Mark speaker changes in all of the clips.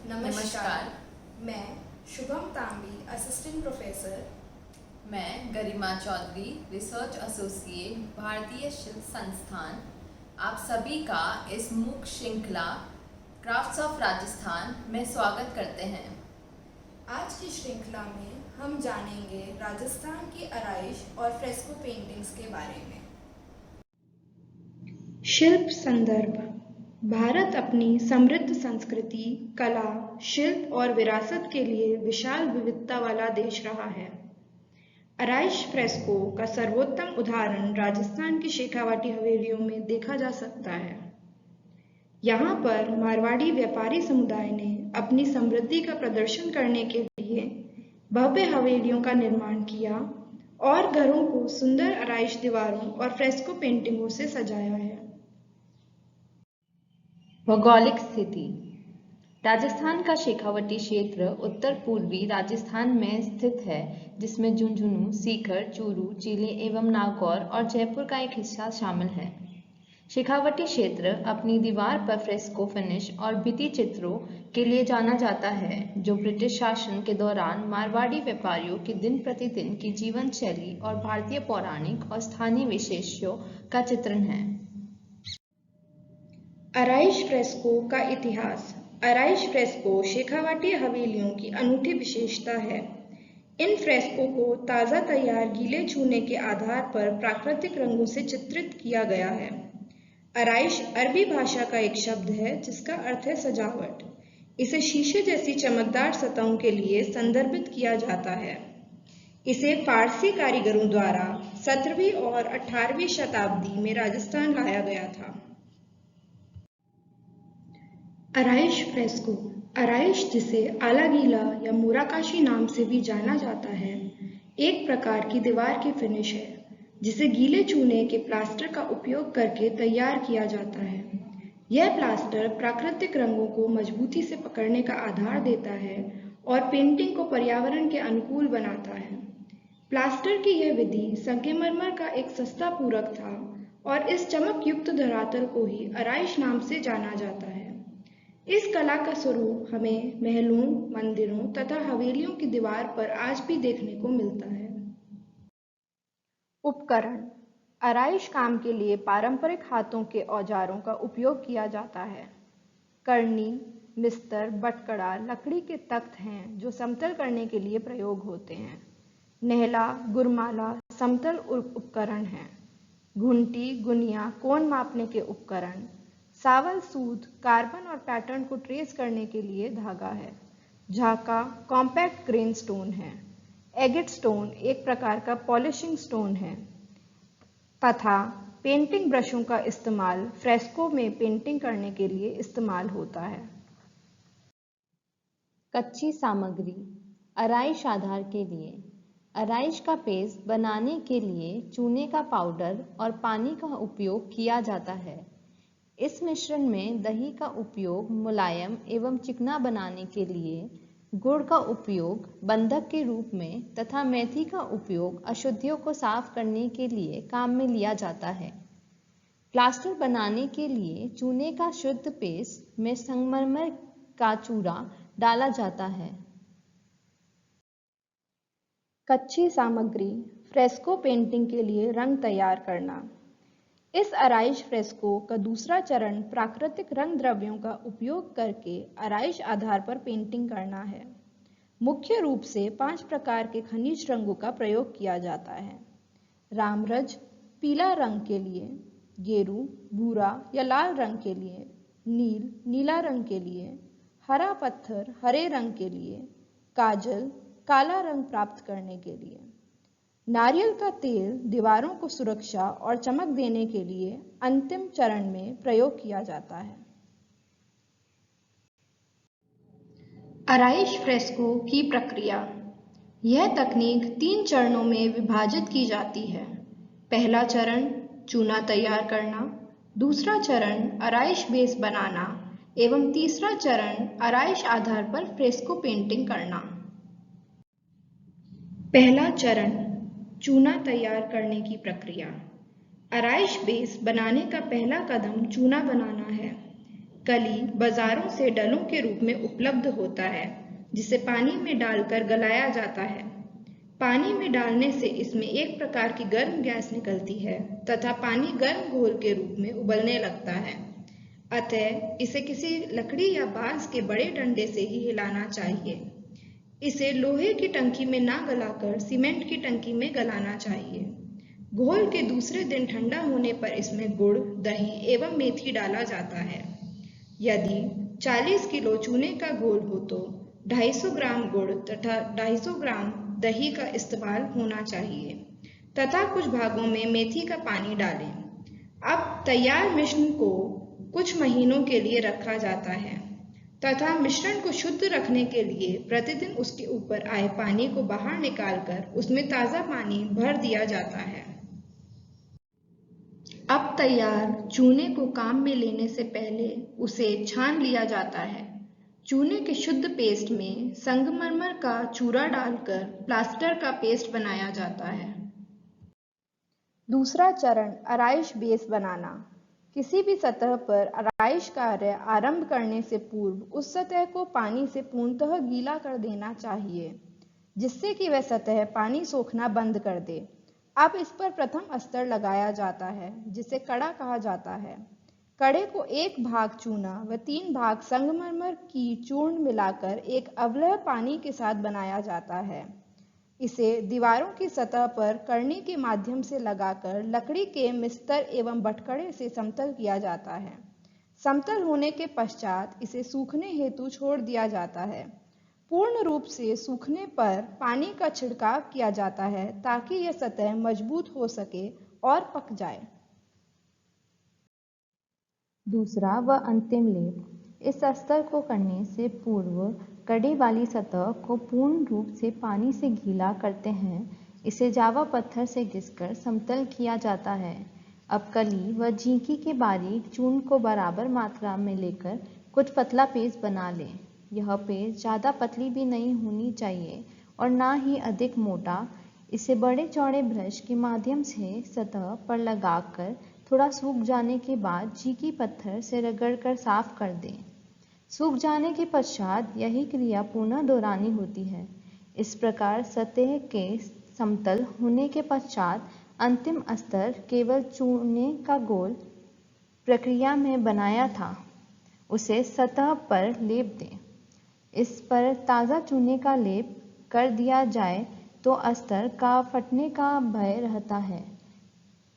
Speaker 1: नमस्कार।
Speaker 2: मैं Shubham तांबी, assistant professor.
Speaker 1: मैं गरिमा चौधरी, रिसर्च एसोसिएट, भारतीय शिल्प संस्थान। आप सभी का इस मूक श्रृंखला क्राफ्ट्स ऑफ राजस्थान में स्वागत करते हैं।
Speaker 2: आज की श्रृंखला में हम जानेंगे राजस्थान की आराइश और फ्रेस्को पेंटिंग्स के बारे में। शिल्प संदर्भ। भारत अपनी समृद्ध संस्कृति, कला, शिल्प और विरासत के लिए विशाल विविधता वाला देश रहा है। आराइश फ्रेस्को का सर्वोत्तम उदाहरण राजस्थान की शेखावाटी हवेलियों में देखा जा सकता है। यहाँ पर मारवाड़ी व्यापारी समुदाय ने अपनी समृद्धि का प्रदर्शन करने के लिए भव्य हवेलियों का निर्माण किया और घरों को सुंदर आराइश दीवारों और फ्रेस्को पेंटिंगों से सजाया है।
Speaker 3: भौगोलिक स्थिति। राजस्थान का शेखावटी क्षेत्र उत्तर पूर्वी राजस्थान में स्थित है, जिसमें झुंझुनू, सीकर, चूरू, चिले एवं नागौर और जयपुर का एक हिस्सा शामिल है। शेखावटी क्षेत्र अपनी दीवार पर फ्रेस्को फिनिश और भित्ति चित्रों के लिए जाना जाता है, जो ब्रिटिश शासन के दौरान मारवाड़ी व्यापारियों की दिन प्रतिदिन की जीवन शैली और भारतीय पौराणिक और स्थानीय विशेषों का चित्रण है।
Speaker 2: आराइश फ्रेस्को का इतिहास। आराइश फ्रेस्को शेखावाटी हवेलियों की अनूठी विशेषता है। इन फ्रेस्को को ताज़ा तैयार गीले चूने के आधार पर प्राकृतिक रंगों से चित्रित किया गया है। आराइश अरबी भाषा का एक शब्द है जिसका अर्थ है सजावट। इसे शीशे जैसी चमकदार सतहों के लिए संदर्भित किया जाता है। इसे फारसी कारीगरों द्वारा 17वीं और 18वीं शताब्दी में राजस्थान लाया गया था। आराइश फ्रेस्को। आराइश, जिसे आलागीला या मुराकाशी नाम से भी जाना जाता है, एक प्रकार की दीवार की फिनिश है जिसे गीले चूने के प्लास्टर का उपयोग करके तैयार किया जाता है। यह प्लास्टर प्राकृतिक रंगों को मजबूती से पकड़ने का आधार देता है और पेंटिंग को पर्यावरण के अनुकूल बनाता है। प्लास्टर की यह विधि संगमरमर का एक सस्ता पूरक था और इस चमक युक्त धरातल को ही आराइश नाम से जाना जाता है। इस कला का स्वरूप हमें महलों, मंदिरों तथा हवेलियों की दीवार पर आज भी देखने को मिलता है। उपकरण। आराइश काम के लिए पारंपरिक हाथों के औजारों का उपयोग किया जाता है। करनी, मिस्तर, बटकड़ा लकड़ी के तख्त हैं जो समतल करने के लिए प्रयोग होते हैं। नेहला, गुरमाला समतल उपकरण हैं। घुंटी, गुनिया कोण मापने के उपकरण। सावल सूत कार्बन और पैटर्न को ट्रेस करने के लिए धागा है। झाका कॉम्पैक्ट ग्रेन स्टोन है। एगिट स्टोन एक प्रकार का पॉलिशिंग स्टोन है। तथा पेंटिंग ब्रशों का इस्तेमाल फ्रेस्को में पेंटिंग करने के लिए इस्तेमाल होता है।
Speaker 3: कच्ची सामग्री। आराइश आधार के लिए आराइश का पेस्ट बनाने के लिए चूने का पाउडर और पानी का उपयोग किया जाता है। इस मिश्रण में दही का उपयोग मुलायम एवं चिकना बनाने के लिए, गुड़ का उपयोग बंधक के रूप में तथा मेथी का उपयोग अशुद्धियों को साफ करने के लिए काम में लिया जाता है। प्लास्टर बनाने के लिए चूने का शुद्ध पेस्ट में संगमरमर का चूरा डाला जाता है।
Speaker 2: कच्ची सामग्री। फ्रेस्को पेंटिंग के लिए रंग तैयार करना। इस आराइश फ्रेस्को का दूसरा चरण प्राकृतिक रंग द्रव्यों का उपयोग करके आराइश आधार पर पेंटिंग करना है। मुख्य रूप से 5 प्रकार के खनिज रंगों का प्रयोग किया जाता है। रामरज पीला रंग के लिए, गेरू भूरा या लाल रंग के लिए, नील नीला रंग के लिए, हरा पत्थर हरे रंग के लिए, काजल काला रंग प्राप्त करने के लिए। नारियल का तेल दीवारों को सुरक्षा और चमक देने के लिए अंतिम चरण में प्रयोग किया जाता है। आराइश फ्रेस्को की प्रक्रिया। यह तकनीक 3 चरणों में विभाजित की जाती है। पहला चरण चूना तैयार करना, दूसरा चरण आराइश बेस बनाना एवं तीसरा चरण आराइश आधार पर फ्रेस्को पेंटिंग करना। पहला चरण चूना तैयार करने की प्रक्रिया। आराइश बेस बनाने का पहला कदम चूना बनाना है। कली बाजारों से डलों के रूप में उपलब्ध होता है, जिसे पानी में डालकर गलाया जाता है। पानी में डालने से इसमें एक प्रकार की गर्म गैस निकलती है तथा पानी गर्म घोल के रूप में उबलने लगता है। अतः इसे किसी लकड़ी या बांस के बड़े डंडे से ही हिलाना चाहिए। इसे लोहे की टंकी में ना गलाकर सीमेंट की टंकी में गलाना चाहिए। घोल के दूसरे दिन ठंडा होने पर इसमें गुड़, दही एवं मेथी डाला जाता है। यदि 40 किलो चूने का घोल हो तो 250 ग्राम गुड़ तथा 250 ग्राम दही का इस्तेमाल होना चाहिए तथा कुछ भागों में मेथी का पानी डालें। अब तैयार मिश्रण को कुछ महीनों के लिए रखा जाता है तथा मिश्रण को शुद्ध रखने के लिए प्रतिदिन उसके ऊपर आए पानी को बाहर निकालकर उसमें ताज़ा पानी भर दिया जाता है। अब तैयार चूने को काम में लेने से पहले उसे छान लिया जाता है। चूने के शुद्ध पेस्ट में संगमरमर का चूरा डालकर प्लास्टर का पेस्ट बनाया जाता है। दूसरा चरण आराइश बेस बनाना। किसी भी सतह पर आराइश कार्य आरंभ करने से पूर्व उस सतह को पानी से पूर्णतः गीला कर देना चाहिए, जिससे कि वह सतह पानी सोखना बंद कर दे। अब इस पर प्रथम अस्तर लगाया जाता है, जिसे कड़ा कहा जाता है। कड़े को 1 भाग चूना व 3 भाग संगमरमर की चूर्ण मिलाकर एक अवलय पानी के साथ बनाया जाता है। इसे दीवारों की सतह पर करनी के माध्यम से लगाकर लकड़ी के मिस्तर एवं बटकड़े से समतल किया जाता है। समतल होने के पश्चात इसे सूखने हेतु छोड़ दिया जाता है। पूर्ण रूप से सूखने पर पानी का छिड़काव किया जाता है ताकि यह सतह मजबूत हो सके और पक जाए।
Speaker 3: दूसरा व अंतिम लेप। इस अस्तर को करने से पूर्व कड़ी वाली सतह को पूर्ण रूप से पानी से गीला करते हैं। इसे जावा पत्थर से घिसकर समतल किया जाता है। अब कली व झींकी के बारीक चूर्ण को बराबर मात्रा में लेकर कुछ पतला पेस्ट बना लें। यह पेस्ट ज़्यादा पतली भी नहीं होनी चाहिए और ना ही अधिक मोटा। इसे बड़े चौड़े ब्रश के माध्यम से सतह पर लगाकर थोड़ा सूख जाने के बाद झींकी पत्थर से रगड़कर साफ कर दें। सूख जाने के पश्चात यही क्रिया पुनः दोहरानी होती है। इस प्रकार सतह के समतल होने के पश्चात अंतिम अस्तर केवल चूने का गोल प्रक्रिया में बनाया था, उसे सतह पर लेप दें। इस पर ताज़ा चूने का लेप कर दिया जाए तो अस्तर का फटने का भय रहता है।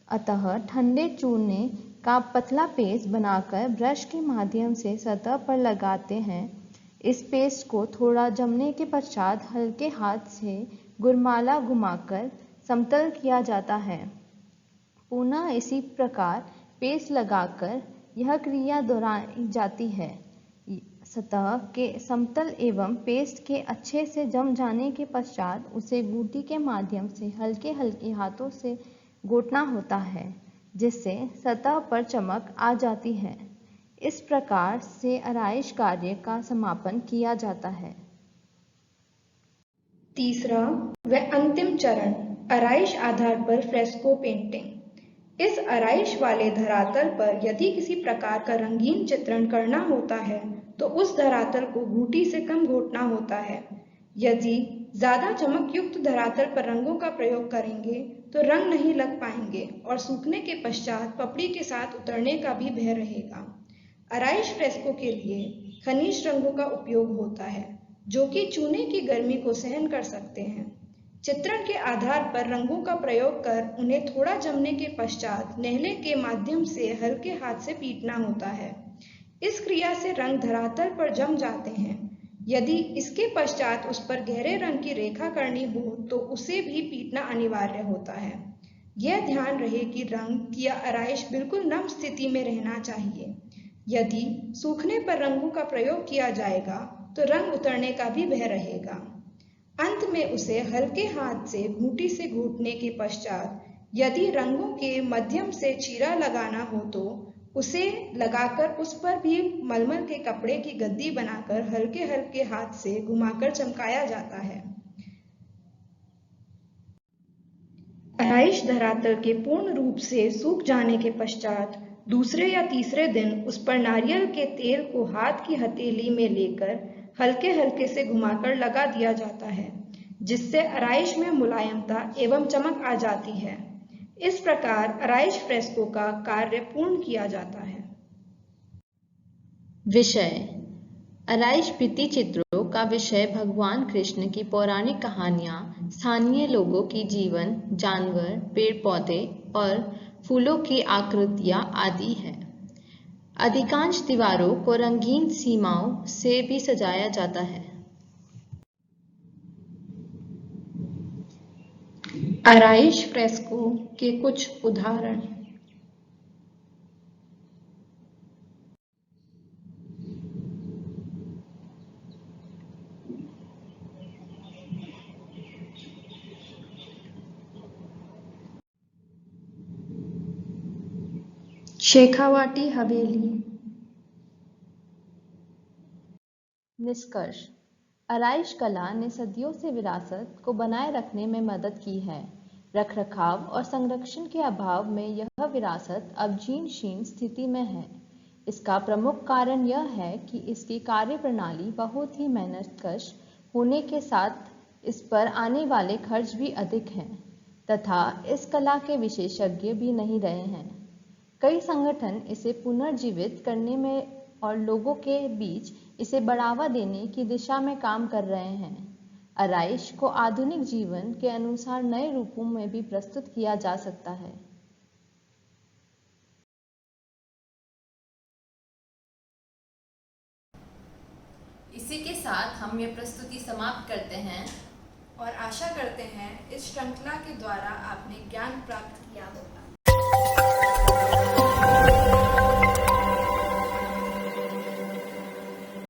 Speaker 3: अतः ठंडे चूने का पतला पेस्ट बनाकर ब्रश के माध्यम से सतह पर लगाते हैं। इस पेस्ट को थोड़ा जमने के पश्चात हल्के हाथ से गुरमाला घुमाकर समतल किया जाता है। पुनः इसी प्रकार पेस्ट लगाकर यह क्रिया दोहराई जाती है। सतह के समतल एवं पेस्ट के अच्छे से जम जाने के पश्चात उसे गूटी के माध्यम से हल्के हल्के हाथों से घोटना होता है, जिससे सतह पर चमक आ जाती है। इस प्रकार से आराइश कार्य का समापन किया जाता है।
Speaker 2: तीसरा व अंतिम चरण आराइश आधार पर फ्रेस्को पेंटिंग। इस आराइश वाले धरातल पर यदि किसी प्रकार का रंगीन चित्रण करना होता है तो उस धरातल को घूंटी से कम घोटना होता है। यदि ज्यादा चमक युक्त धरातल पर रंगों का प्रयोग करेंगे तो रंग नहीं लग पाएंगे और सूखने के पश्चात पपड़ी के साथ उतरने का भी भय रहेगा। आराइश फ्रेस्को के लिए खनिज रंगों का उपयोग होता है, जो कि चूने की गर्मी को सहन कर सकते हैं। चित्रण के आधार पर रंगों का प्रयोग कर उन्हें थोड़ा जमने के पश्चात नेहले के माध्यम से हल्के हाथ से पीटना होता है। इस क्रिया से रंग धरातल पर जम जाते हैं। यदि इसके पश्चात उस पर गहरे रंग की रेखा करनी हो तो उसे भी पीटना अनिवार्य होता है। यह ध्यान रहे कि रंग या आराइश बिल्कुल नम स्थिति में रहना चाहिए। यदि सूखने पर रंगों का प्रयोग किया जाएगा तो रंग उतरने का भी भय रहेगा। अंत में उसे हल्के हाथ से घूंटी से घोटने के पश्चात यदि रंगों के मध्यम से चीरा लगाना हो तो उसे लगाकर उस पर भी मलमल के कपड़े की गद्दी बनाकर हल्के हल्के हाथ से घुमाकर चमकाया जाता है। आराइश धरातल के पूर्ण रूप से सूख जाने के पश्चात दूसरे या तीसरे दिन उस पर नारियल के तेल को हाथ की हथेली में लेकर हल्के हल्के से घुमाकर लगा दिया जाता है, जिससे आराइश में मुलायमता एवं चमक आ जाती है। इस प्रकार आराइश फ्रेस्को का कार्य पूर्ण किया जाता है।
Speaker 3: विषय: आराइश भित्ति चित्रों का विषय भगवान कृष्ण की पौराणिक कहानियाँ, स्थानीय लोगों की जीवन, जानवर, पेड़ पौधे और फूलों की आकृतियाँ आदि है। अधिकांश दीवारों को रंगीन सीमाओं से भी सजाया जाता है।
Speaker 2: आराइश फ्रेस्को के कुछ उदाहरण: शेखावाटी हवेली।
Speaker 3: निष्कर्ष: आराइश कला ने सदियों से विरासत को बनाए रखने में मदद की है। रखरखाव और संरक्षण के अभाव में यह विरासत अब जीर्ण शीर्ण स्थिति में है। इसका प्रमुख कारण यह है कि इसकी कार्यप्रणाली बहुत ही मेहनतकश होने के साथ इस पर आने वाले खर्च भी अधिक हैं तथा इस कला के विशेषज्ञ भी नहीं रहे हैं। कई संगठन इसे पुनर्जीवित करने में और लोगों के बीच इसे बढ़ावा देने की दिशा में काम कर रहे हैं। आराइश को आधुनिक जीवन के अनुसार नए रूपों में भी प्रस्तुत किया जा सकता है।
Speaker 1: इसी के साथ हम ये प्रस्तुति समाप्त करते हैं
Speaker 2: और आशा करते हैं इस श्रृंखला के द्वारा आपने ज्ञान प्राप्त किया होगा।